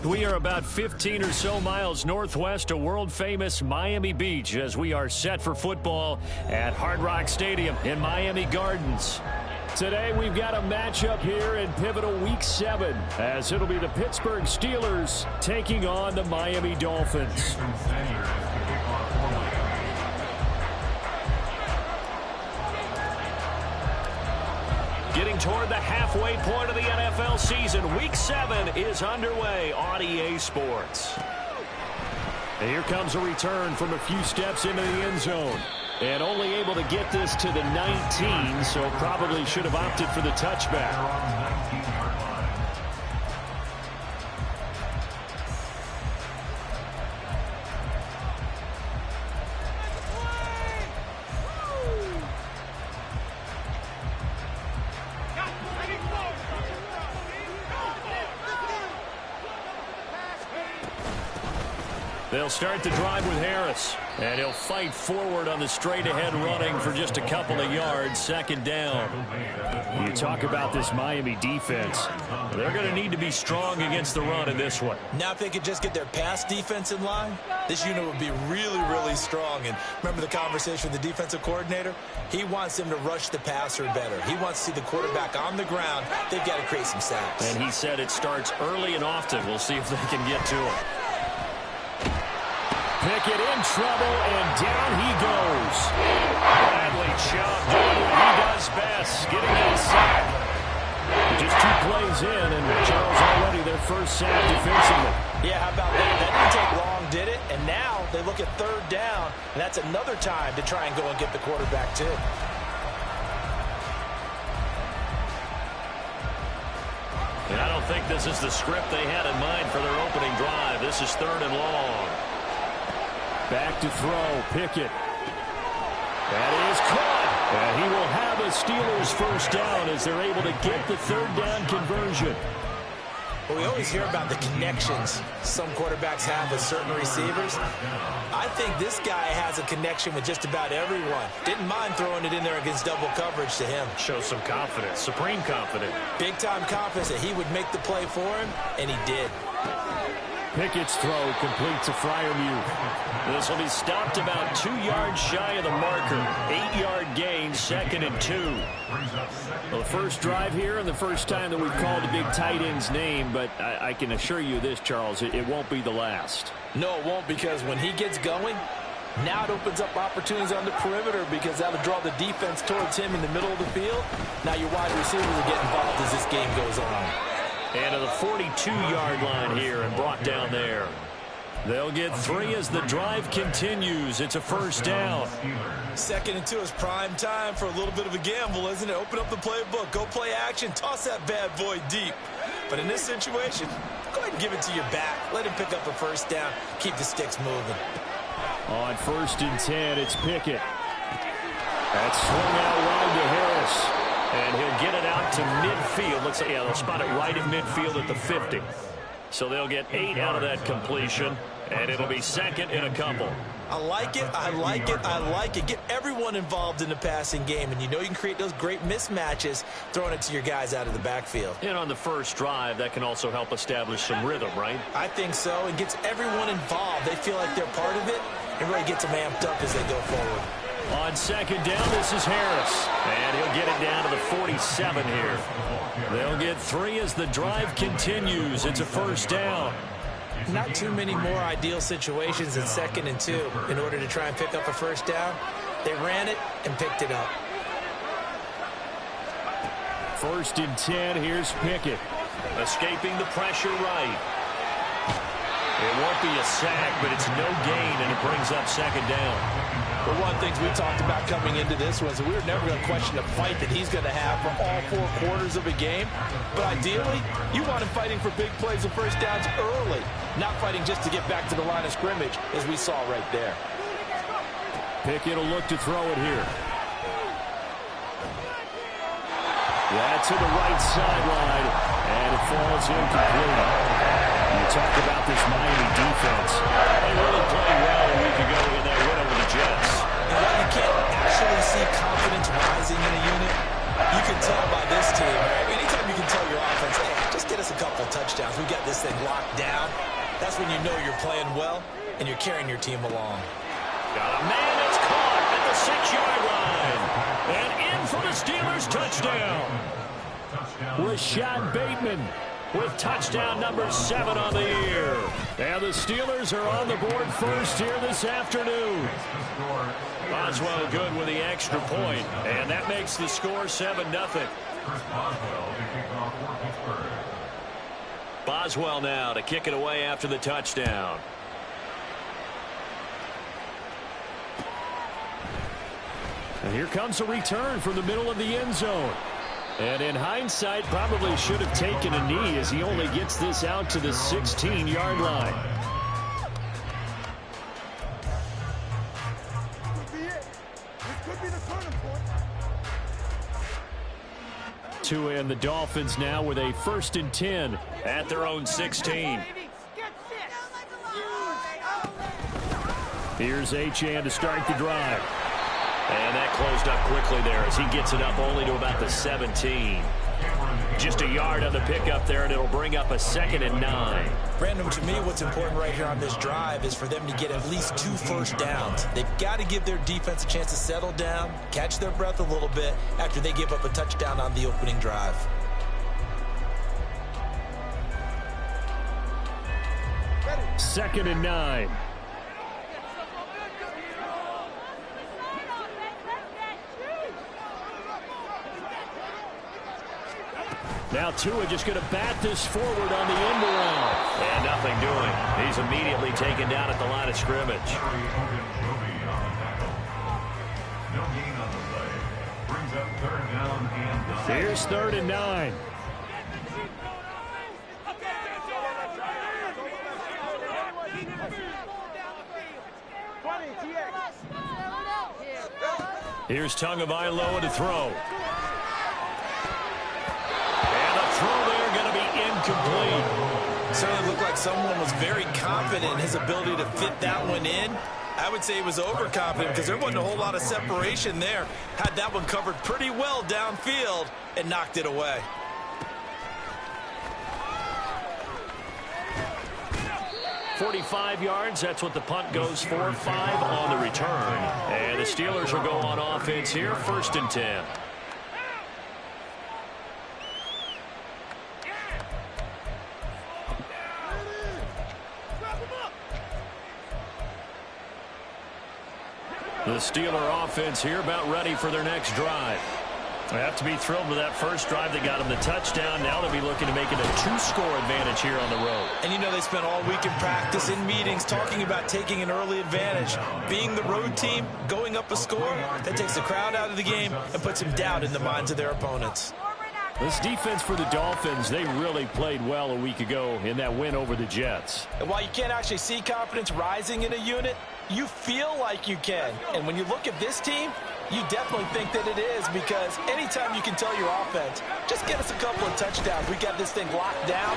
We are about 15 or so miles northwest of world-famous Miami Beach as we are set for football at Hard Rock Stadium in Miami Gardens. Today we've got a matchup here in pivotal Week 7 as it'll be the Pittsburgh Steelers taking on the Miami Dolphins. Getting toward the halfway point of the NFL season, Week 7 is underway on EA Sports. And here comes a return from a few steps into the end zone. And only able to get this to the 19, so probably should have opted for the touchback. They'll start the drive with Harris, and he'll fight forward on the straight-ahead running for just a couple of yards, second down. You talk about this Miami defense. They're going to need to be strong against the run in this one. Now if they could just get their pass defense in line, this unit would be really, really strong. And remember the conversation with the defensive coordinator? He wants them to rush the passer better. He wants to see the quarterback on the ground. They've got to create some sacks. And he said it starts early and often. We'll see if they can get to him. Pickett in trouble, and down he goes. Bradley Chubb doing what he does best, getting that sack. Just 2 plays in, and Charles already their first sack defensively. Yeah, how about that? That didn't take long, did it? And now they look at third down, and that's another time to try and go and get the quarterback, too. And I don't think this is the script they had in mind for their opening drive. This is third and long. Back to throw, Pickett. That is caught. And he will have a Steelers first down as they're able to get the third down conversion. Well, we always hear about the connections some quarterbacks have with certain receivers. I think this guy has a connection with just about everyone. Didn't mind throwing it in there against double coverage to him. Shows some confidence, supreme confidence. Big-time confidence that he would make the play for him, and he did. Pickett's throw complete to Freiermuth. This will be stopped about 2 yards shy of the marker. 8-yard gain, second and 2. Well, the first drive here and the first time that we've called a big tight end's name, but I can assure you this, Charles, it won't be the last. No, it won't, because when he gets going, now it opens up opportunities on the perimeter because that'll draw the defense towards him in the middle of the field. Now your wide receivers will get involved as this game goes on. And to the 42-yard line here and brought down there. They'll get 3 as the drive continues. It's a first down. Second and 2 is prime time for a little bit of a gamble, isn't it? Open up the playbook, go play action, toss that bad boy deep. But in this situation, go ahead and give it to your back. Let him pick up a first down. Keep the sticks moving. On first and 10, it's Pickett. That's swung out wide to Harris. And he'll get it out to midfield. Looks like, yeah, they'll spot it right at midfield at the 50. So they'll get 8 out of that completion, and it'll be second and a couple. I like it, I like it, I like it. Get everyone involved in the passing game, and you know you can create those great mismatches throwing it to your guys out of the backfield. And on the first drive, that can also help establish some rhythm, right? I think so. It gets everyone involved. They feel like they're part of it, and really gets them amped up as they go forward. On second down, this is Harris. And he'll get it down to the 47 here. They'll get 3 as the drive continues. It's a first down. Not too many more ideal situations than second and 2 in order to try and pick up a first down. They ran it and picked it up. First and 10, here's Pickett. Escaping the pressure right. It won't be a sack, but it's no gain, and it brings up second down. Well, one of the things we talked about coming into this was that we were never going to question the fight that he's going to have for all 4 quarters of a game. But ideally, you want him fighting for big plays and first downs early, not fighting just to get back to the line of scrimmage, as we saw right there. Pickett will look to throw it here. That's to the right sideline, and it falls incomplete. You talk about this Miami defense. They really played well a week ago in that win over the Jets. And while you can't actually see confidence rising in a unit, you can tell by this team, right? Anytime you can tell your offense, hey, just get us a couple touchdowns, we got this this thing locked down, that's when you know you're playing well and you're carrying your team along. Got a man that's caught at the 6-yard line. And in for the Steelers touchdown. Rashad Bateman with touchdown number 7 on the year. And the Steelers are on the board first here this afternoon. Boswell good with the extra point, and that makes the score 7-0. Boswell now to kick it away after the touchdown. And here comes a return from the middle of the end zone. And in hindsight, probably should have taken a knee as he only gets this out to the 16-yard line. Tua and the Dolphins now with a 1st and 10 at their own 16. Here's Achane to start the drive. And that closed up quickly there as he gets it up only to about the 17. Just a yard on the pickup there, and it'll bring up a 2nd and 9. Brandon, to me, what's important right here on this drive is for them to get at least 2 first downs. They've got to give their defense a chance to settle down, catch their breath a little bit after they give up a touchdown on the opening drive. Second and 9. Now Tua just going to bat this forward on the end around. And nothing doing. He's immediately taken down at the line of scrimmage. Here's 3rd and 9. Here's Tagovailoa to throw. Throw there going to be incomplete. Certainly looked like someone was very confident in his ability to fit that one in. I would say he was overconfident because there wasn't a whole lot of separation there. Had that one covered pretty well downfield and knocked it away. .45 yards, that's what the punt goes for. 5 on the return. And the Steelers will go on offense here, 1st and 10. The Steeler offense here about ready for their next drive. They have to be thrilled with that first drive that got them the touchdown. Now they'll be looking to make it a 2-score advantage here on the road. And you know they spent all week in practice, in meetings, talking about taking an early advantage. Being the road team, going up a score, that takes the crowd out of the game and puts some doubt in the minds of their opponents. This defense for the Dolphins, they really played well a week ago in that win over the Jets. And while you can't actually see confidence rising in a unit, you feel like you can. And when you look at this team, you definitely think that it is, because anytime you can tell your offense, just get us a couple of touchdowns, we got this thing locked down,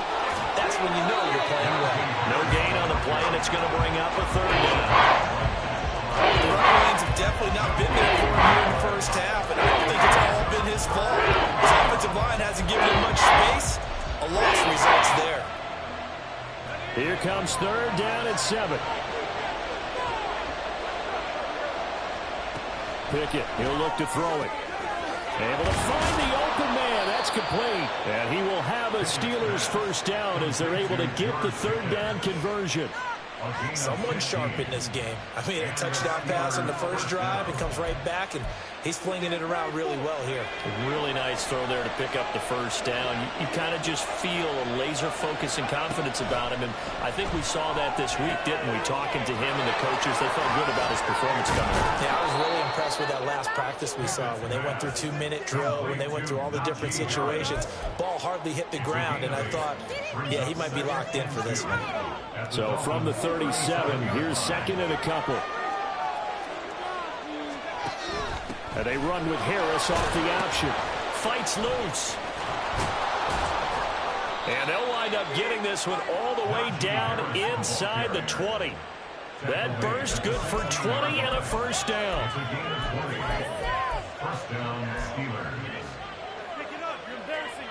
that's when you know you're playing well. No gain on the play, and it's going to bring up a 3rd down. The running lanes have definitely not been there for him here in the first half, and I don't think it's all been his fault. His offensive line hasn't given him much space. A loss results there. Here comes 3rd down and 7. Pickett, he'll look to throw it. Able to find the open man. That's complete. And he will have a Steelers 1st down as they're able to get the 3rd down conversion. Someone sharp in this game. I mean, a touchdown pass on the first drive. It comes right back, and he's flinging it around really well here. A really nice throw there to pick up the 1st down. You kind of just feel a laser focus and confidence about him, and I think we saw that this week, didn't we? Talking to him and the coaches, they felt good about his performance coming up. Yeah, I was really impressed with that last practice we saw when they went through 2-minute drill, when they went through all the different situations. Ball hardly hit the ground, and I thought, yeah, he might be locked in for this one. So from the 37, here's 2nd and a couple. And they run with Harris off the option. Fights loose. And they'll wind up getting this one all the way down inside the 20. That burst good for 20 and a 1st down. 1st down, Steelers. Pick it up. You're embarrassing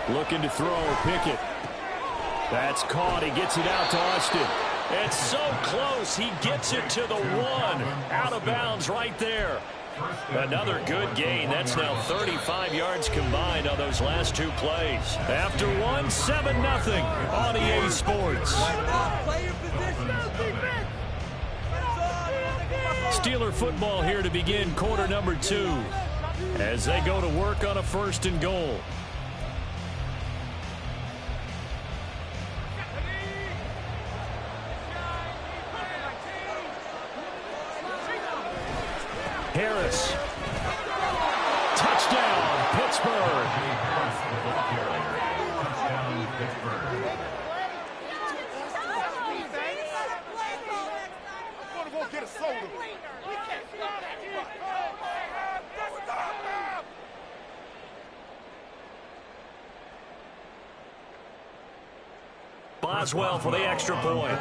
Looking to throw Pickett. That's caught. He gets it out to Austin. It's so close. He gets it to the 1. Out of bounds right there. Another good gain. That's now 35 yards combined on those last 2 plays. After one, 7-0 on EA Sports. Steeler football here to begin quarter number 2 as they go to work on a 1st and goal. Harris. Touchdown, Pittsburgh. Boswell for the extra point.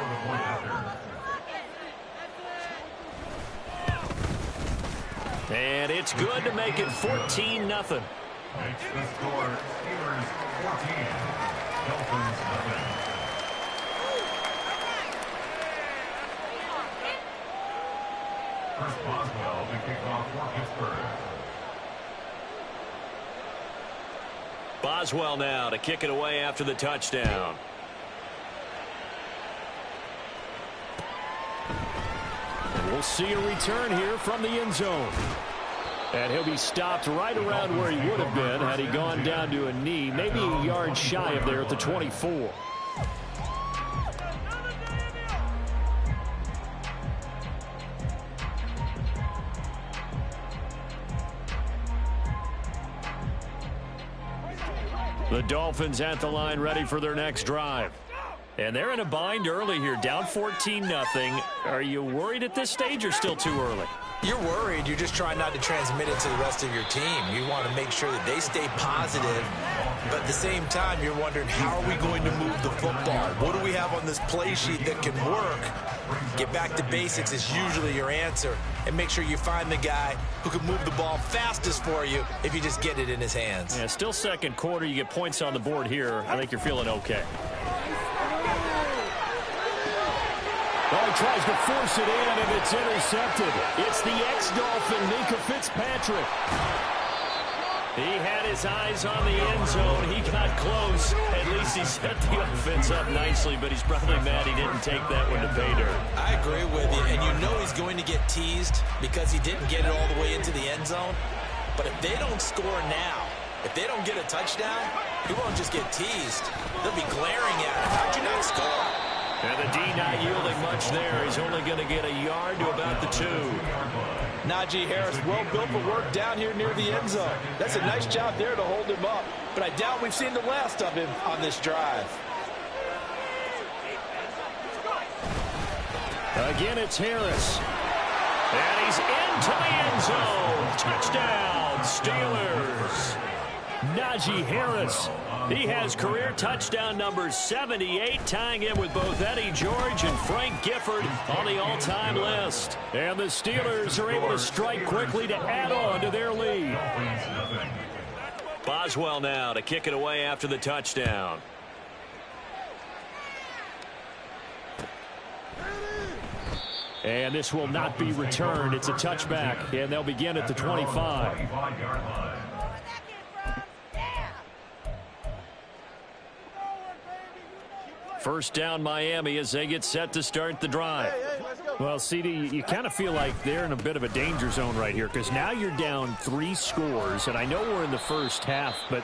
And it's good to make it 14-0. Makes the score Steelers 14, Dolphins 0. First Boswell to kick off for Pittsburgh. Boswell now to kick it away after the touchdown. And we'll see a return here from the end zone. And he'll be stopped right around where he would have been had he gone down to a knee, maybe a yard shy of there at the 24. The Dolphins at the line ready for their next drive. And they're in a bind early here, down 14-0. Are you worried at this stage or still too early? You're worried. You're just trying not to transmit it to the rest of your team. You want to make sure that they stay positive. But at the same time, you're wondering, how are we going to move the football? What do we have on this play sheet that can work? Get back to basics is usually your answer. And make sure you find the guy who can move the ball fastest for you if you just get it in his hands. Yeah, still second quarter. You get points on the board here. I think you're feeling okay. Oh, he tries to force it in, and it's intercepted. It's the ex-Dolphin, Minka Fitzpatrick. He had his eyes on the end zone. He got close. At least he set the offense up nicely, but he's probably mad he didn't take that one to pay dirt. I agree with you, and you know he's going to get teased because he didn't get it all the way into the end zone. But if they don't score now, if they don't get a touchdown, he won't just get teased. They'll be glaring at him. How'd you not score? And the D not yielding much there. He's only going to get a yard to about the 2. Najee Harris, well built for work down here near the end zone. That's a nice job there to hold him up. But I doubt we've seen the last of him on this drive. Again, it's Harris. And he's into the end zone. Touchdown, Steelers. Najee Harris. He has career touchdown number 78, tying him with both Eddie George and Frank Gifford on the all-time list. And the Steelers are able to strike quickly to add on to their lead. Boswell now to kick it away after the touchdown. And this will not be returned. It's a touchback, and they'll begin at the 25. First down, Miami, as they get set to start the drive. Well, CD, you kind of feel like they're in a bit of a danger zone right here because now you're down 3 scores, and I know we're in the first half, but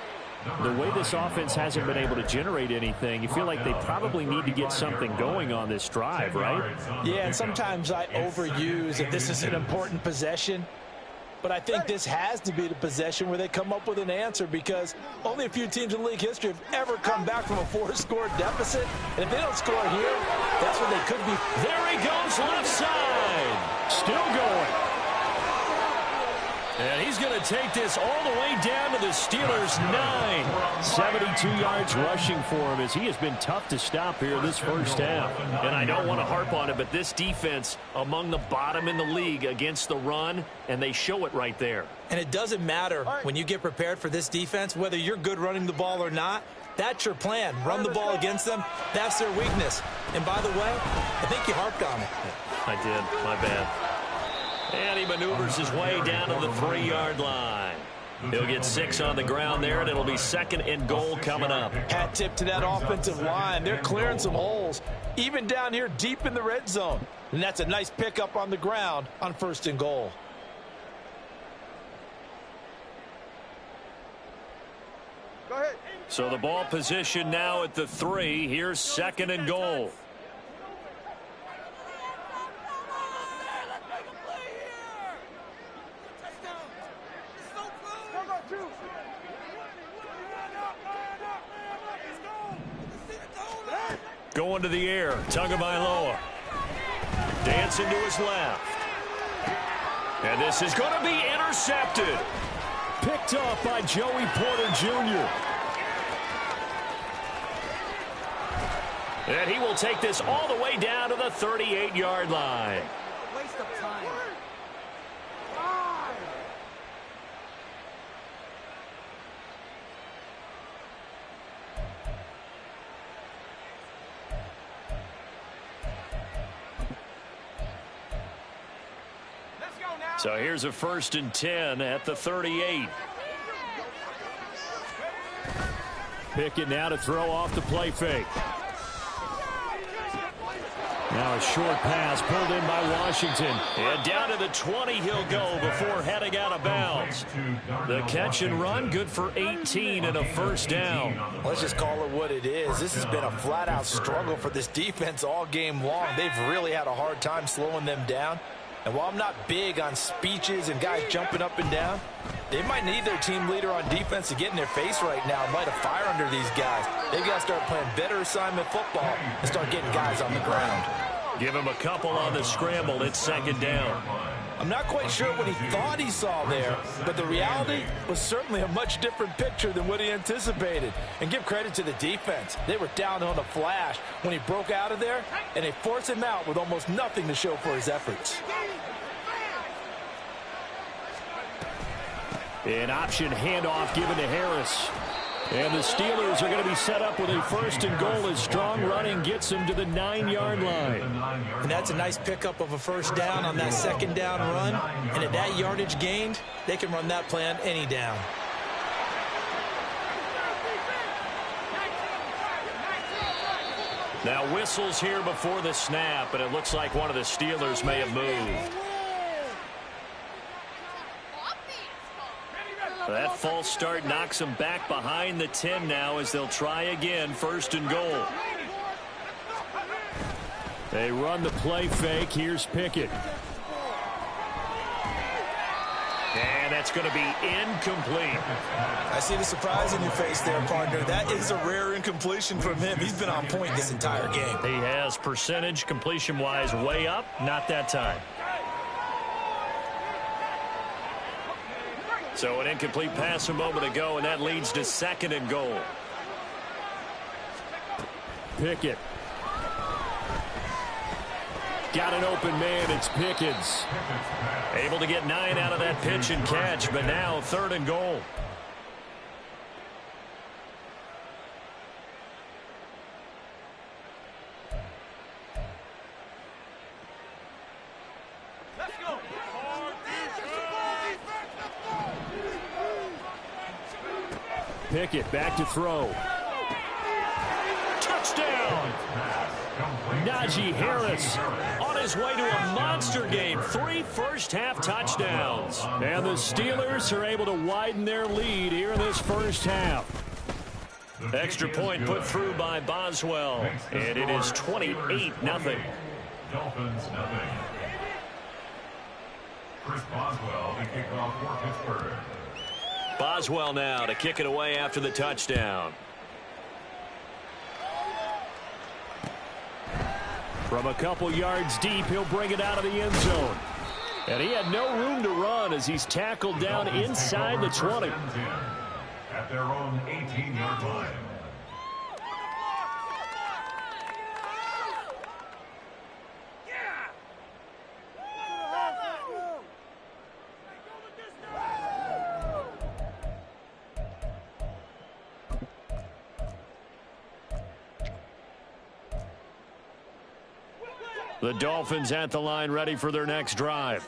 the way this offense hasn't been able to generate anything, you feel like they probably need to get something going on this drive, right? Yeah, and sometimes I overuse if this is an important possession. But I think this has to be the possession where they come up with an answer because only a few teams in league history have ever come back from a 4-score deficit. And if they don't score here, that's what they could be. There he goes left side. Still going. And he's going to take this all the way down to the Steelers' 9. 72 yards rushing for him as he has been tough to stop here this first half. And I don't want to harp on it, but this defense among the bottom in the league against the run, and they show it right there. And it doesn't matter when you get prepared for this defense, whether you're good running the ball or not. That's your plan. Run the ball against them. That's their weakness. And by the way, I think you harped on it. I did. My bad. And he maneuvers his way down to the 3-yard line. He'll get 6 on the ground there, and it'll be 2nd and goal coming up. Hat tip to that offensive line. They're clearing some holes, even down here deep in the red zone. And that's a nice pickup on the ground on 1st and goal. Go ahead. So the ball position now at the 3. Here's 2nd and goal. Going to the air, Tagovailoa. Dancing to his left. And this is going to be intercepted. Picked off by Joey Porter Jr. And he will take this all the way down to the 38-yard line. Waste of time. So here's a 1st and 10 at the 38. Pickett now to throw off the play fake. Now a short pass pulled in by Washington. And down to the 20 he'll go before heading out of bounds. The catch and run good for 18 and a 1st down. Let's just call it what it is. This has been a flat-out struggle for this defense all game long. They've really had a hard time slowing them down. And while I'm not big on speeches and guys jumping up and down, they might need their team leader on defense to get in their face right now and light a fire under these guys. They've got to start playing better assignment football and start getting guys on the ground. Give him a couple on the scramble. It's 2nd down. I'm not quite sure what he thought he saw there, but the reality was certainly a much different picture than what he anticipated. And give credit to the defense. They were down on the flash when he broke out of there, and they forced him out with almost nothing to show for his efforts. An option handoff given to Harris. And the Steelers are going to be set up with a 1st and goal as strong running gets them to the 9-yard line. And that's a nice pickup of a 1st down on that 2nd down run. And at that yardage gained, they can run that play on any down. Now whistles here before the snap, and it looks like one of the Steelers may have moved. That false start knocks them back behind the 10 now as they'll try again, 1st and goal. They run the play fake. Here's Pickett. And that's going to be incomplete. I see the surprise in your face there, partner. That is a rare incompletion from him. He's been on point this entire game. He has percentage completion-wise way up. Not that time. So an incomplete pass a moment ago, and that leads to 2nd and goal. Pickett. Got an open man. It's Pickens. Able to get 9 out of that pitch and catch, but now 3rd and goal. Pickett back to throw. Touchdown! Najee Harris on his way to a monster game. 3 first-half touchdowns. And the Steelers are able to widen their lead here in this first half. Extra point put through by Boswell. And it is 28-0. Dolphins, nothing. Chris Boswell, the kickoff for Pittsburgh. Boswell now to kick it away after the touchdown. From a couple yards deep, he'll bring it out of the end zone. And he had no room to run as he's tackled down inside the 20. At their own 18-yard line. The Dolphins at the line ready for their next drive.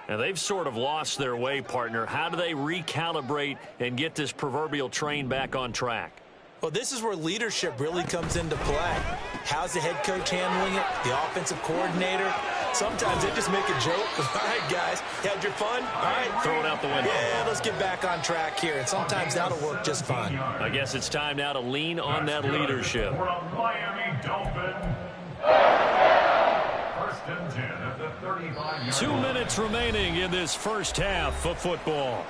And they've sort of lost their way, partner. How do they recalibrate and get this proverbial train back on track? Well, this is where leadership really comes into play. How's the head coach handling it? The offensive coordinator? Sometimes they just make a joke. All right, guys, had your fun? All right. Throw it out the window. Yeah, let's get back on track here. And sometimes that'll work just fine. I guess it's time now to lean on that leadership. For a Miami Dolphin. First and 10 at the 35-yard 2 minutes remaining in this first half of football.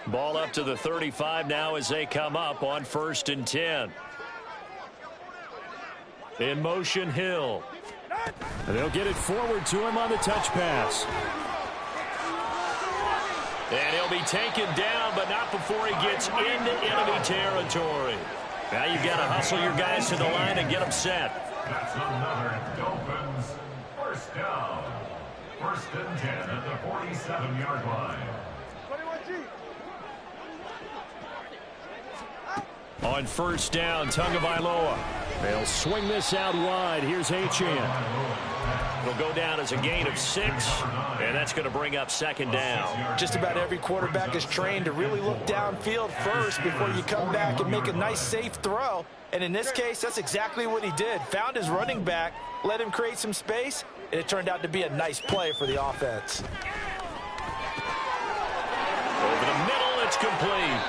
Ball up to the 35 now as they come up on 1st and 10. In motion, Hill. And they'll get it forward to him on the touch pass. And he'll be taken down, but not before he gets into enemy territory. Now you've got to hustle your guys to the line and get them set. That's another Dolphins first down. First and 10 at the 47-yard line. On 1st down, Tagovailoa. They'll swing this out wide. Here's Achane. It'll go down as a gain of 6, and that's going to bring up 2nd down. Just about every quarterback is trained to really look downfield first before you come back and make a nice, safe throw. And in this case, that's exactly what he did. Found his running back, let him create some space, and it turned out to be a nice play for the offense. Over the middle, it's complete.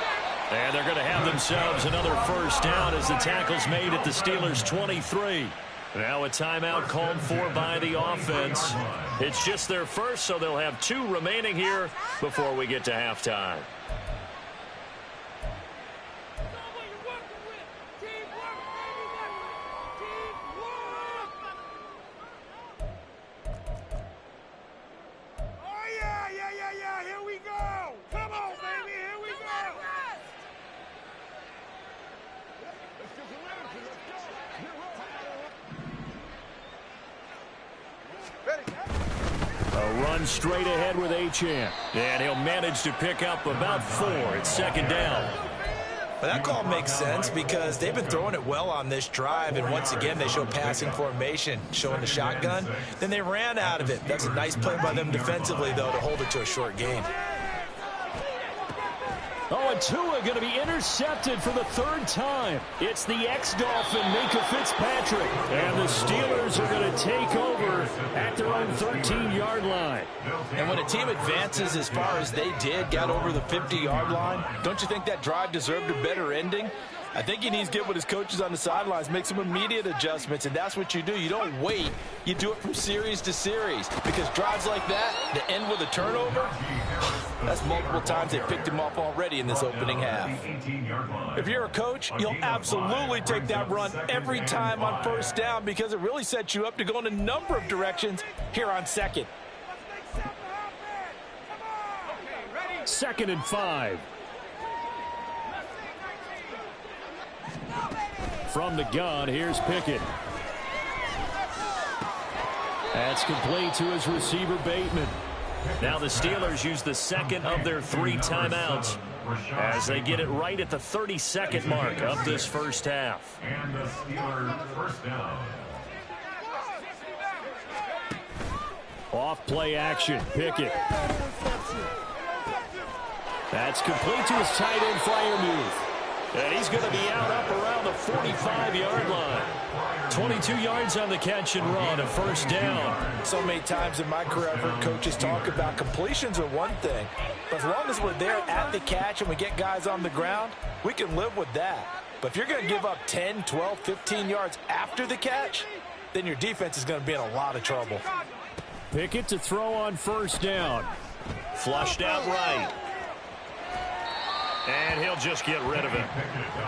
And they're going to have themselves another first down as the tackle's made at the Steelers' 23. Now a timeout called for by the offense. It's just their first, so they'll have 2 remaining here before we get to halftime. Here we go. Come on, baby. Here we go. A run straight ahead with Achane. And he'll manage to pick up about 4. It's 2nd down. But that call makes sense because they've been throwing it well on this drive, and once again they show passing formation, showing the shotgun. Then they ran out of it. That's a nice play by them defensively, though, to hold it to a short gain. Oh, and Tua going to be intercepted for the 3rd time. It's the ex-Dolphin, Minkah Fitzpatrick. And the Steelers are going to take over at their own 13-yard line. And when a team advances as far as they did, got over the 50-yard line, don't you think that drive deserved a better ending? I think he needs to get with his coaches on the sidelines, make some immediate adjustments, and that's what you do. You don't wait. You do it from series to series, because drives like that, to end with a turnover, that's multiple times they picked him off already in this opening half. If you're a coach, you'll absolutely take that run every time on 1st down because it really sets you up to go in a number of directions here on 2nd. 2nd and 5. From the gun, here's Pickett. That's complete to his receiver, Bateman. Now the Steelers use the 2nd of their 3 timeouts as they get it right at the 32nd mark of this first half. And the Steelers first down. Off play action, Pickett. That's complete to his tight end flyer move. And he's going to be out up around the 45-yard line. 22 yards on the catch and run, a 1st down. So many times in my career, I've heard coaches talk about completions are one thing. But as long as we're there at the catch and we get guys on the ground, we can live with that. But if you're going to give up 10, 12, 15 yards after the catch, then your defense is going to be in a lot of trouble. Pickett to throw on 1st down. Flushed out right. And he'll just get rid of it.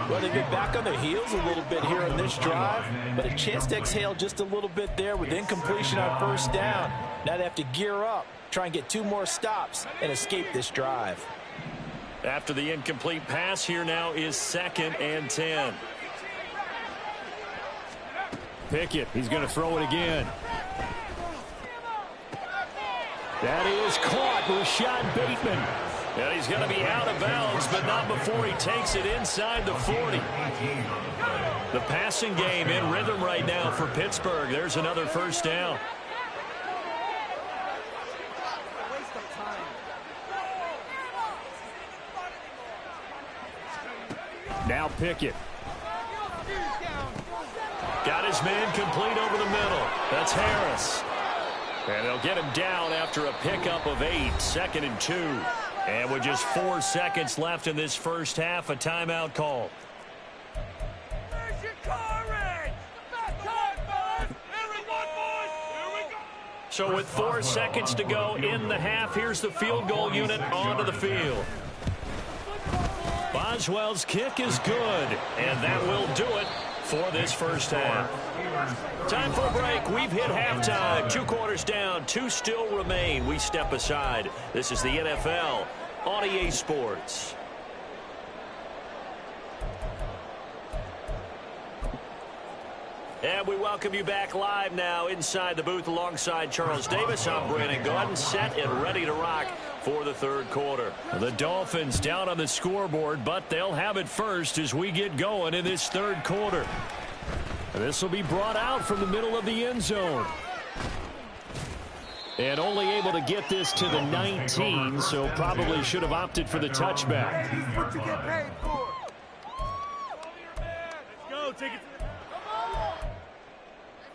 Well, they've been back on their heels a little bit here in this drive, but a chance to exhale just a little bit there with incompletion on first down. Now they have to gear up, try and get 2 more stops, and escape this drive. After the incomplete pass, here now is 2nd and 10. Pickett, he's going to throw it again. That is caught. Rashad Bateman. And he's going to be out of bounds, but not before he takes it inside the 40. The passing game in rhythm right now for Pittsburgh. There's another first down. Now Pickett. Got his man complete over the middle. That's Harris. And they'll get him down after a pickup of 8, 2nd and 2. And with just 4 seconds left in this first half, a timeout call. There's your courage! Back time, fellas! Here we go, boys! Here we go! So with 4 seconds to go in the half, here's the field goal unit onto the field. Boswell's kick is good, and that will do it for this first half. Time for a break. We've hit halftime. 2 quarters down. 2 still remain. We step aside. This is the NFL on EA Sports. And we welcome you back live now inside the booth alongside Charles Davis. I'm Brandon Gaudin, set and ready to rock for the 3rd quarter. The Dolphins down on the scoreboard, but they'll have it first as we get going in this 3rd quarter. This will be brought out from the middle of the end zone. And only able to get this to the 19, so probably should have opted for the touchback. What you get paid for? Let's go, take it to the...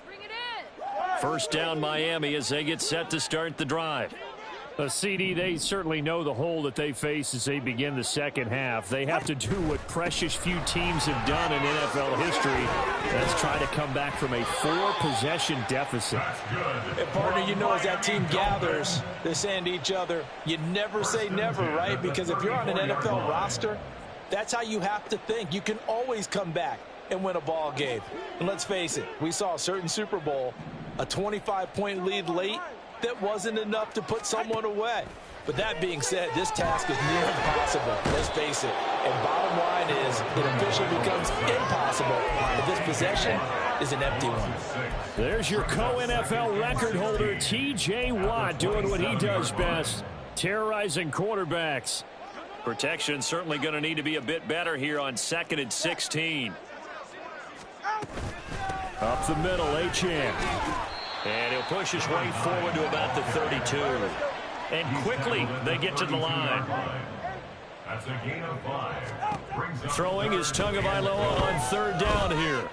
Bring it in. First down Miami as they get set to start the drive. CD, they certainly know the hole that they face as they begin the second half. They have to do what precious few teams have done in NFL history. That's try to come back from a 4-possession deficit. And partner, you know, as that team gathers, they're saying to each other, you never say never, right? Because if you're on an NFL roster, that's how you have to think. You can always come back and win a ball game. And let's face it, we saw a certain Super Bowl, a 25-point lead late, that wasn't enough to put someone away. But that being said, this task is near impossible. Let's face it. And bottom line is, it officially becomes impossible if this possession is an empty one. There's your co-NFL record holder, T.J. Watt, doing what he does best, terrorizing quarterbacks. Protection certainly going to need to be a bit better here on 2nd and 16. Up the middle, Achane. And he'll push his way forward to about the 32. And quickly, they get to the line. That's a gain of 5. Throwing is Tagovailoa on 3rd down here.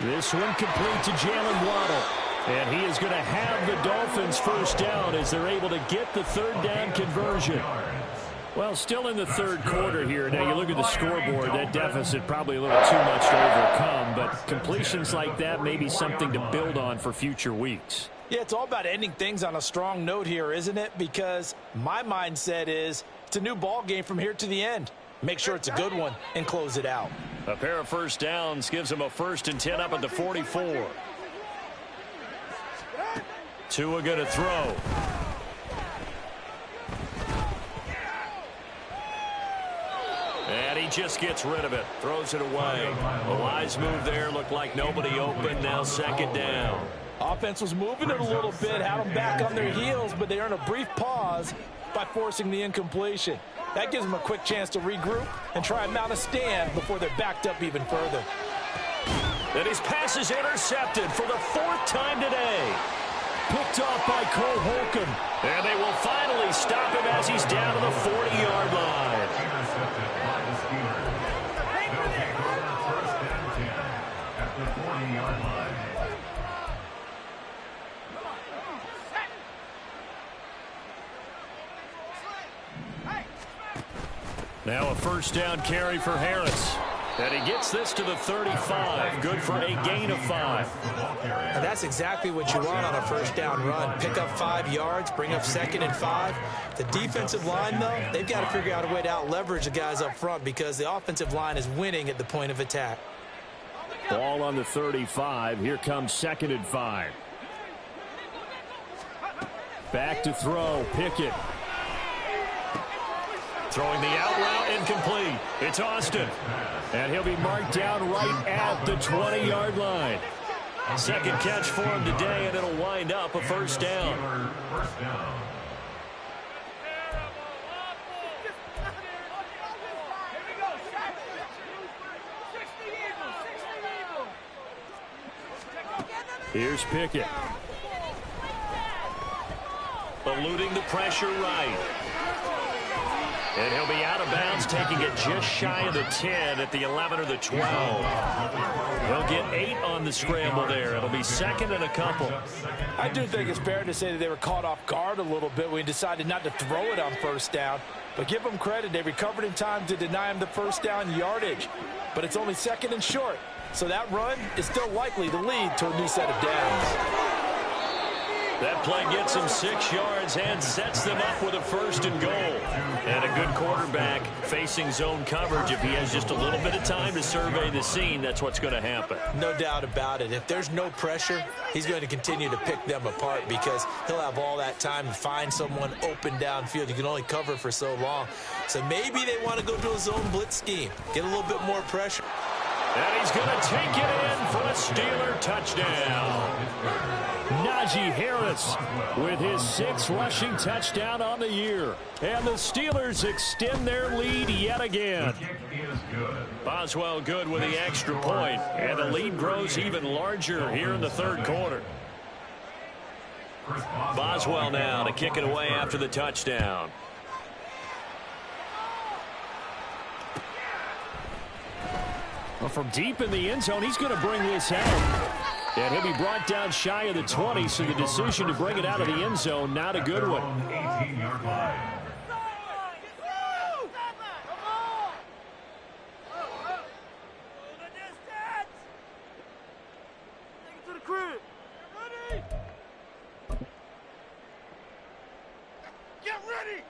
This one complete to Jalen Waddle. And he is going to have the Dolphins first down as they're able to get the 3rd down conversion. Well, still in the 3rd quarter here. Now, you look at the scoreboard, that deficit probably a little too much to overcome, but completions like that may be something to build on for future weeks. Yeah, it's all about ending things on a strong note here, isn't it? Because my mindset is it's a new ball game from here to the end. Make sure it's a good one and close it out. A pair of first downs gives them a 1st and 10 up at the 44. Tua going to throw. And he just gets rid of it. Throws it away. A wise move there. Looked like nobody open. Now 2nd down. Offense was moving it a little bit, had them back on their heels, but they earn a brief pause by forcing the incompletion. That gives them a quick chance to regroup and try and mount a stand before they're backed up even further. And his pass is intercepted for the 4th time today. Picked off by Cole Holcomb. And they will finally stop him as he's down to the 40-yard line. Intercepted by the Steelers. They'll take over 1st and 10 at the 40-yard line. Now a first down carry for Harris. And he gets this to the 35. Good for a gain of 5. And that's exactly what you want on a first down run. Pick up 5 yards, bring up 2nd and 5. The defensive line, though, they've got to figure out a way to out-leverage the guys up front because the offensive line is winning at the point of attack. Ball on the 35. Here comes 2nd and 5. Back to throw. Pickett. Throwing the out route, incomplete. It's Austin. And he'll be marked down right at the 20-yard line. Second catch for him today, and it'll wind up a first down. Here's Pickett. Eluding the pressure right. And he'll be out of bounds, taking it just shy of the 10 at the 11 or the 12. He'll get 8 on the scramble there. It'll be 2nd and a couple. I do think it's fair to say that they were caught off guard a little bit when we decided not to throw it on first down. But give them credit. They recovered in time to deny him the first down yardage. But it's only 2nd and short. So that run is still likely to lead to a new set of downs. That play gets him 6 yards and sets them up with a 1st and goal. And a good quarterback facing zone coverage. If he has just a little bit of time to survey the scene, that's what's going to happen. No doubt about it. If there's no pressure, he's going to continue to pick them apart because he'll have all that time to find someone open downfield. You can only cover for so long. So maybe they want to go to a zone blitz scheme, get a little bit more pressure. And he's going to take it in for a Steeler touchdown. Najee Harris with his 6th rushing touchdown on the year. And the Steelers extend their lead yet again. Boswell good with the extra point. And the lead grows even larger here in the 3rd quarter. Boswell now to kick it away after the touchdown. Well, from deep in the end zone, he's going to bring this out. And he'll be brought down shy of the 20, so the decision to bring it out of the end zone, not a good one. 18-yard line. Get ready!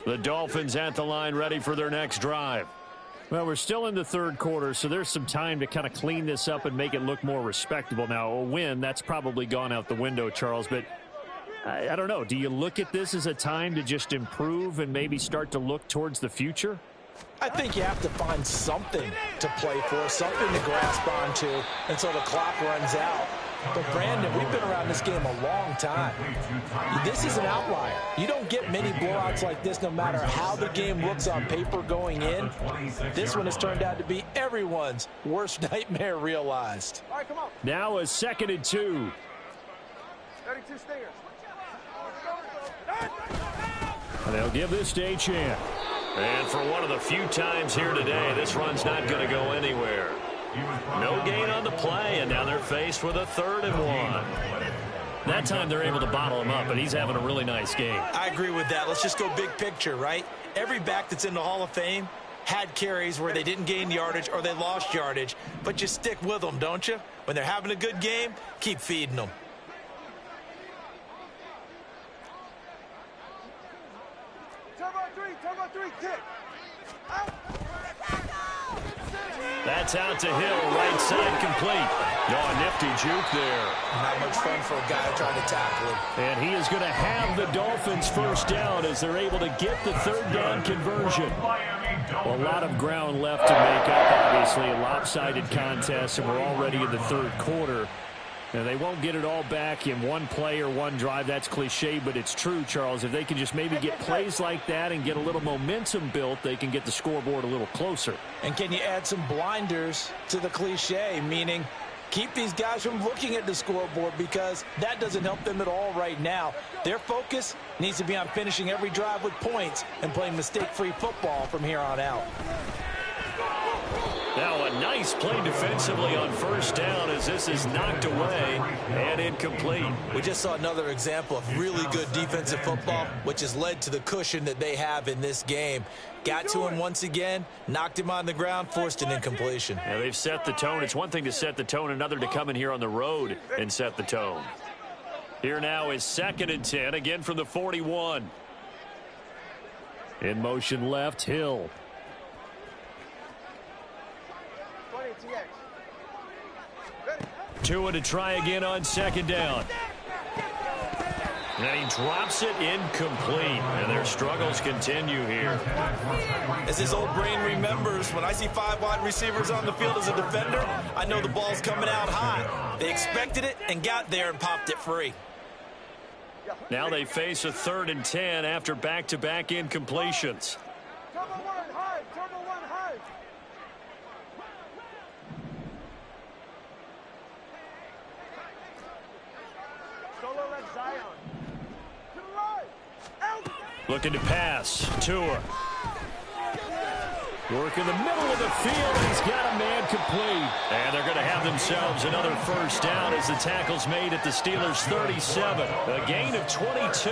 The Dolphins at the line, ready for their next drive. Well, we're still in the 3rd quarter, so there's some time to kind of clean this up and make it look more respectable. Now, a win, that's probably gone out the window, Charles, but I don't know. Do you look at this as a time to just improve and maybe start to look towards the future? I think you have to find something to play for, something to grasp onto until the clock runs out. But, Brandon, we've been around this game a long time. This is an outlier. You don't get many blowouts like this no matter how the game looks on paper going in. This one has turned out to be everyone's worst nightmare realized. All right, come on. Now a 2nd and 2. 32 stingers. And they'll give this to a chance. And for one of the few times here today, this run's not going to go anywhere. No gain on the play, and now they're faced with a 3rd and 1. That time they're able to bottle him up, but he's having a really nice game. I agree with that. Let's just go big picture, right? Every back that's in the Hall of Fame had carries where they didn't gain yardage or they lost yardage, but you stick with them, don't you? When they're having a good game, keep feeding them. Turbo 3, kick. Out. That's out to Hill, right side complete. Oh, nifty juke there. Not much fun for a guy trying to tackle him. And he is going to have the Dolphins first down as they're able to get the 3rd down conversion. A lot of ground left to make up, obviously. A lopsided contest, and we're already in the 3rd quarter. And they won't get it all back in one play or one drive. That's cliche, but it's true, Charles. If they can just maybe get plays like that and get a little momentum built, they can get the scoreboard a little closer. And can you add some blinders to the cliche, meaning keep these guys from looking at the scoreboard because that doesn't help them at all right now. Their focus needs to be on finishing every drive with points and playing mistake-free football from here on out. Nice play defensively on first down as this is knocked away and incomplete. We just saw another example of really good defensive football, which has led to the cushion that they have in this game. Got to him once again, knocked him on the ground, forced an incompletion. Yeah, they've set the tone. It's one thing to set the tone, another to come in here on the road and set the tone. Here now is 2nd and 10, again from the 41. In motion left, Hill. Tua to try again on 2nd down. And he drops it incomplete. And their struggles continue here. As his old brain remembers, when I see 5 wide receivers on the field as a defender, I know the ball's coming out high. They expected it and got there and popped it free. Now they face a 3rd and 10 after back-to-back incompletions. Looking to pass. Tua. Work in the middle of the field. He's got a man complete. And they're going to have themselves another first down as the tackle's made at the Steelers' 37. A gain of 22.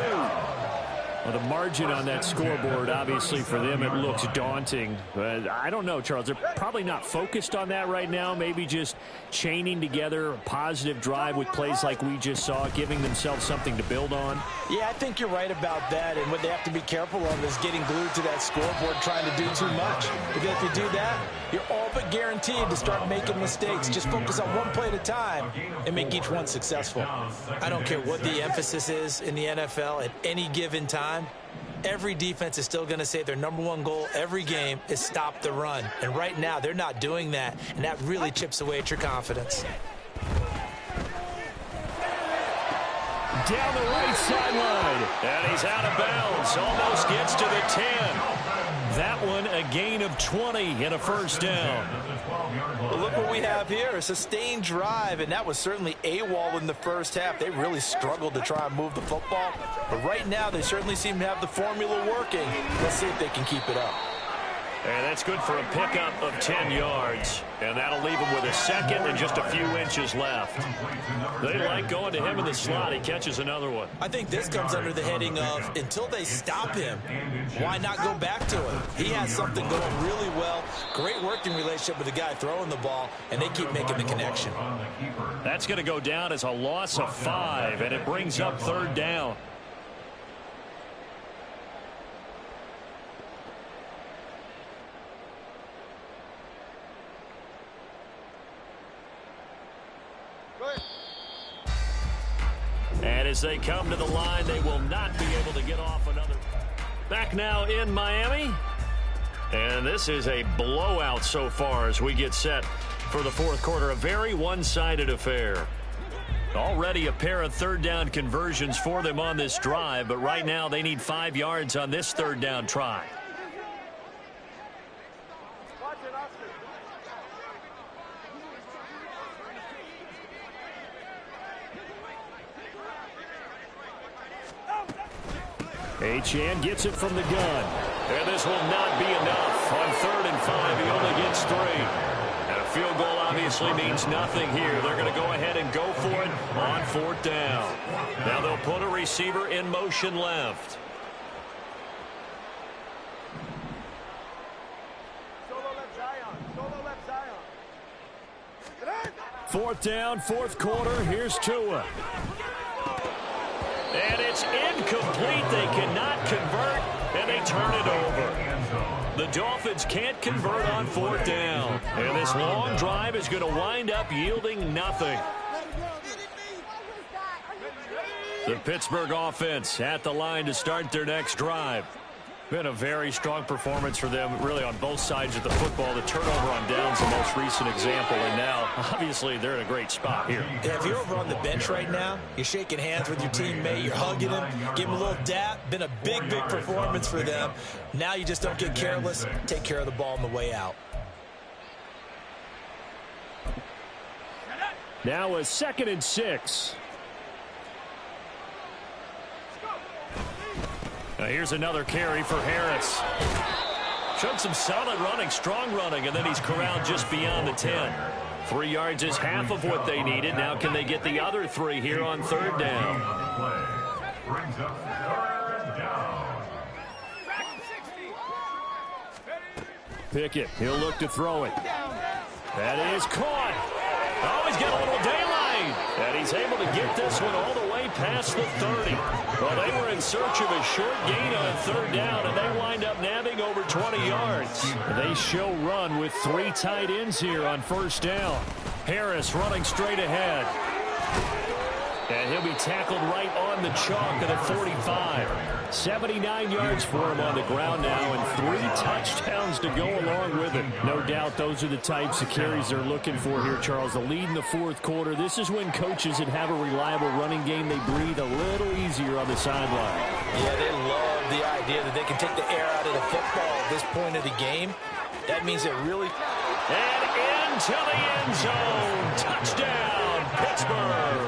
Well, the margin on that scoreboard, obviously, for them, it looks daunting. But I don't know, Charles. They're probably not focused on that right now. Maybe just chaining together a positive drive with plays like we just saw, giving themselves something to build on. Yeah, I think you're right about that. And what they have to be careful of is getting glued to that scoreboard, trying to do too much. Because if you do that, you're all but guaranteed to start making mistakes. Just focus on one play at a time and make each one successful. I don't care what the emphasis is in the NFL at any given time. Every defense is still going to say their #1 goal every game is stop the run. And right now, they're not doing that, and that really chips away at your confidence. Down the right sideline, and he's out of bounds. Almost gets to the 10. That one a gain of 20 and a first down. Well, look what we have here, a sustained drive, and that was certainly AWOL in the first half. They really struggled to try and move the football, but right now they certainly seem to have the formula working. Let's see if they can keep it up. And that's good for a pickup of 10 yards. And that'll leave him with a second and just a few inches left. They like going to him in the slot. He catches another one. I think this comes under the heading of, until they stop him, why not go back to him? He has something going really well. Great working relationship with the guy throwing the ball, and they keep making the connection. That's going to go down as a loss of 5, and it brings up 3rd down. And as they come to the line, they will not be able to get off another. Back now in Miami. And this is a blowout so far as we get set for the 4th quarter. A very one-sided affair. Already a pair of 3rd down conversions for them on this drive, but right now they need 5 yards on this 3rd down try. Achane gets it from the gun. And this will not be enough. On 3rd and 5, he only gets 3. And a field goal obviously means nothing here. They're going to go ahead and go for it on 4th down. Now they'll put a receiver in motion left. Solo left Zion. 4th down, 4th quarter. Here's Tua. And it's incomplete. They cannot convert, and they turn it over. The Dolphins can't convert on 4th down. And this long drive is going to wind up yielding nothing. The Pittsburgh offense at the line to start their next drive. Been a very strong performance for them, really, on both sides of the football. The turnover on downs, the most recent example, and now, obviously, they're in a great spot here. Yeah, if you're over on the bench right now, you're shaking hands with your teammate, you're hugging him, give him a little dap. Been a big, big performance for them. Now you just don't get careless. Take care of the ball on the way out. Now a 2nd and 6. Now here's another carry for Harris. Showed some solid running, strong running, and then he's corralled just beyond the 10. 3 yards is half of what they needed. Now can they get the other 3 here on third down? Brings up third down. Pickett, he'll look to throw it. That is caught. Oh, he's got a little daylight. And he's able to get this one all the way past the 30. Well, they were in search of a short gain on third down, and they wind up nabbing over 20 yards. They show run with 3 tight ends here on first down. Harris running straight ahead. And he'll be tackled right on the chalk at the 45. 79 yards for him on the ground now, and 3 touchdowns to go along with it. No doubt those are the types of carries they're looking for here, Charles. The lead in the fourth quarter. This is when coaches that have a reliable running game, they breathe a little easier on the sideline. Yeah, they love the idea that they can take the air out of the football at this point of the game. That means it really... And into the end zone. Touchdown, Pittsburgh.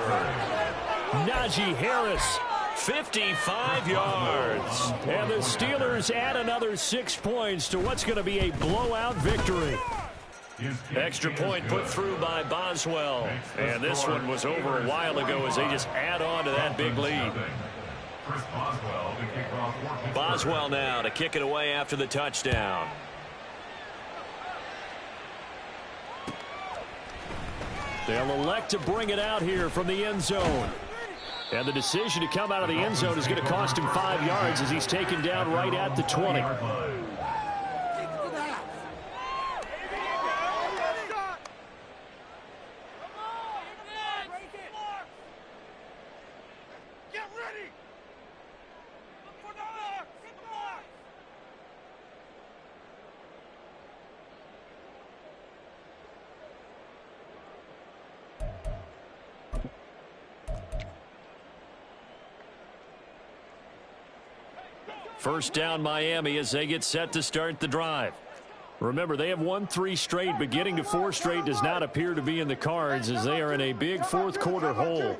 Najee Harris, 55 yards. And the Steelers add another 6 points to what's going to be a blowout victory. Extra point put through by Boswell. And this one was over a while ago as they just add on to that big lead. Boswell now to kick it away after the touchdown. They'll elect to bring it out here from the end zone. And the decision to come out of the end zone is going to cost him 5 yards as he's taken down right at the 20. First down Miami as they get set to start the drive. Remember, they have won 3 straight, but getting to 4 straight does not appear to be in the cards as they are in a big fourth quarter hole.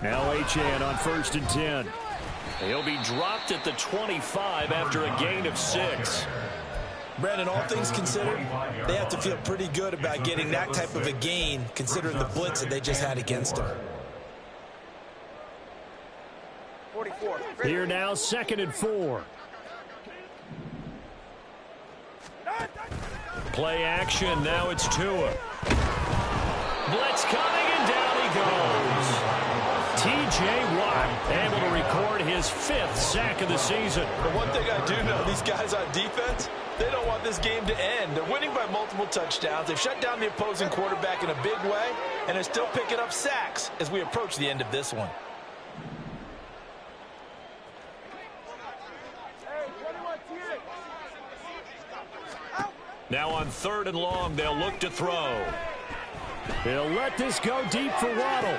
Now HN on 1st and 10. He'll be dropped at the 25 after a gain of 6. Brandon, all things considered, they have to feel pretty good about getting that type of a gain considering the blitz that they just had against them. Here now, 2nd and 4. Play action. Now it's Tua. Blitz coming, and down he goes. T.J. Watt able to record his 5th sack of the season. The one thing I do know, these guys on defense, they don't want this game to end. They're winning by multiple touchdowns. They've shut down the opposing quarterback in a big way, and they're still picking up sacks as we approach the end of this one. Now on 3rd and long, they'll look to throw. They'll let this go deep for Waddle.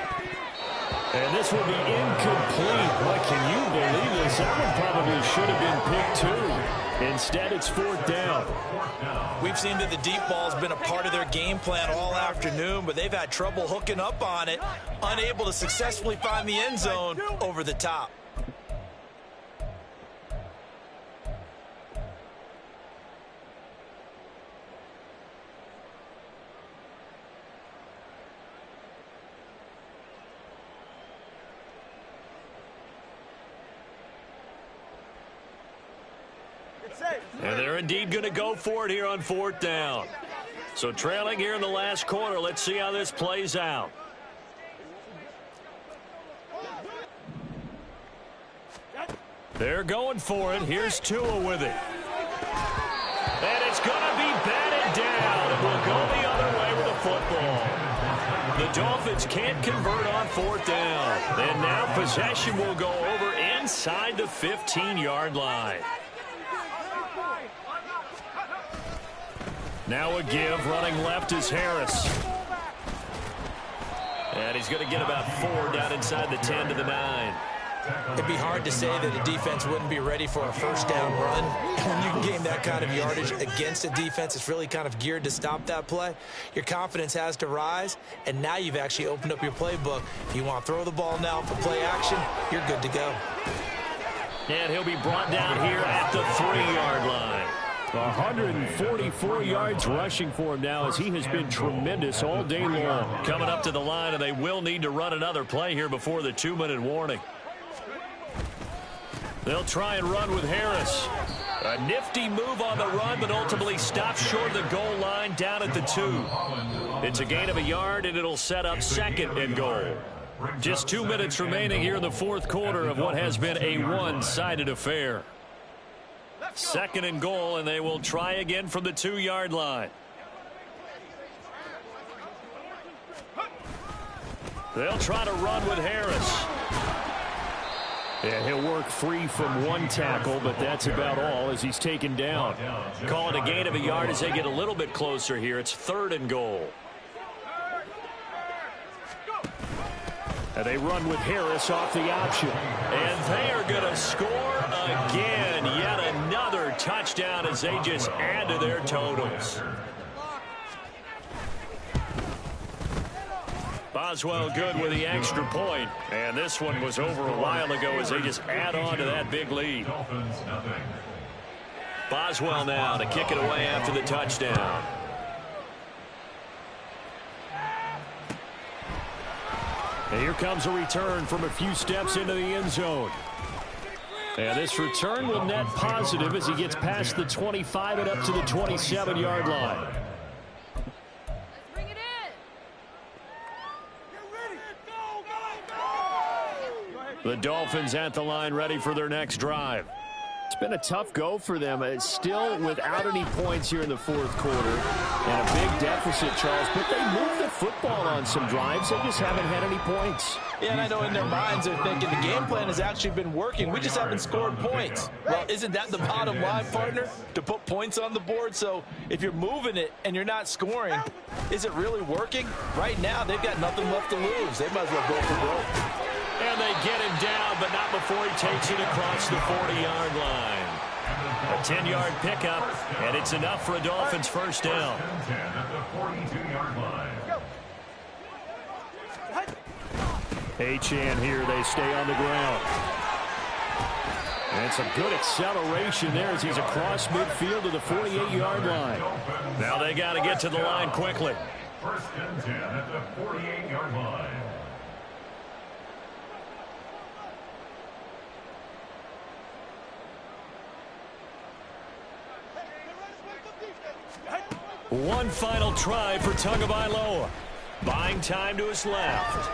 And this will be incomplete. But can you believe this? That one probably should have been picked too. Instead, it's 4th down. We've seen that the deep ball's been a part of their game plan all afternoon, but they've had trouble hooking up on it, unable to successfully find the end zone over the top. And they're indeed going to go for it here on 4th down. So trailing here in the last quarter. Let's see how this plays out. They're going for it. Here's Tua with it. And it's going to be batted down. It will go the other way with the football. The Dolphins can't convert on 4th down. And now possession will go over inside the 15-yard line. Now a give, running left is Harris. And he's going to get about 4 down inside the 10 to the 9. It'd be hard to say that a defense wouldn't be ready for a first down run. When you can gain that kind of yardage against a defense, it's really kind of geared to stop that play. Your confidence has to rise, and now you've actually opened up your playbook. If you want to throw the ball now for play action, you're good to go. And he'll be brought down here at the 3-yard line. 144 yards rushing for him now, as he has been tremendous all day long. Coming up to the line, and they will need to run another play here before the 2-minute warning. They'll try and run with Harris. A nifty move on the run, but ultimately stopped short of the goal line down at the 2. It's a gain of a yard, and it'll set up 2nd and goal. Just 2 minutes remaining here in the 4th quarter of what has been a one-sided affair. 2nd and goal, and they will try again from the 2-yard line. They'll try to run with Harris. Yeah, he'll work free from one tackle, but that's about all as he's taken down. Call it a gain of a yard as they get a little bit closer here. It's 3rd and goal. And they run with Harris off the option. And they are going to score again. Yet another touchdown as they just add to their totals. Boswell good with the extra point. And this one was over a while ago as they just add on to that big lead. Boswell now to kick it away after the touchdown. And here comes a return from a few steps into the end zone. And this return will net positive as he gets past the 25 and up to the 27-yard line. Bring it in. The Dolphins at the line ready for their next drive. It's been a tough go for them. It's still without any points here in the 4th quarter. And a big deficit, Charles. But they moved the football on some drives. They just haven't had any points. Yeah, and I know in their minds they're thinking the game plan has actually been working. We just haven't scored points. Well, isn't that the bottom line, partner? To put points on the board. So if you're moving it and you're not scoring, is it really working? Right now, they've got nothing left to lose. They might as well go for broke. And they get him down, but not before he takes it across the 40-yard line. A 10-yard pickup, and it's enough for a Dolphins first down. Achane here, they stay on the ground. And some good acceleration there as he's across midfield to the 48-yard line. Now they got to get to the line quickly. 1st and 10 at the 48-yard line. One final try for Tagovailoa. Buying time to his left.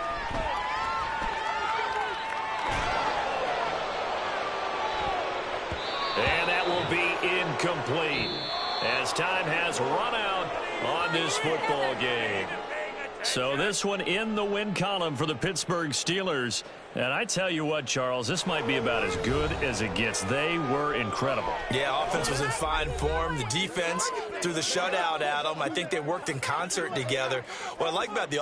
And that will be incomplete as time has run out on this football game. So this one in the win column for the Pittsburgh Steelers. And I tell you what, Charles, this might be about as good as it gets. They were incredible. Yeah, offense was in fine form. The defense threw the shutout at them. I think they worked in concert together. What I like about the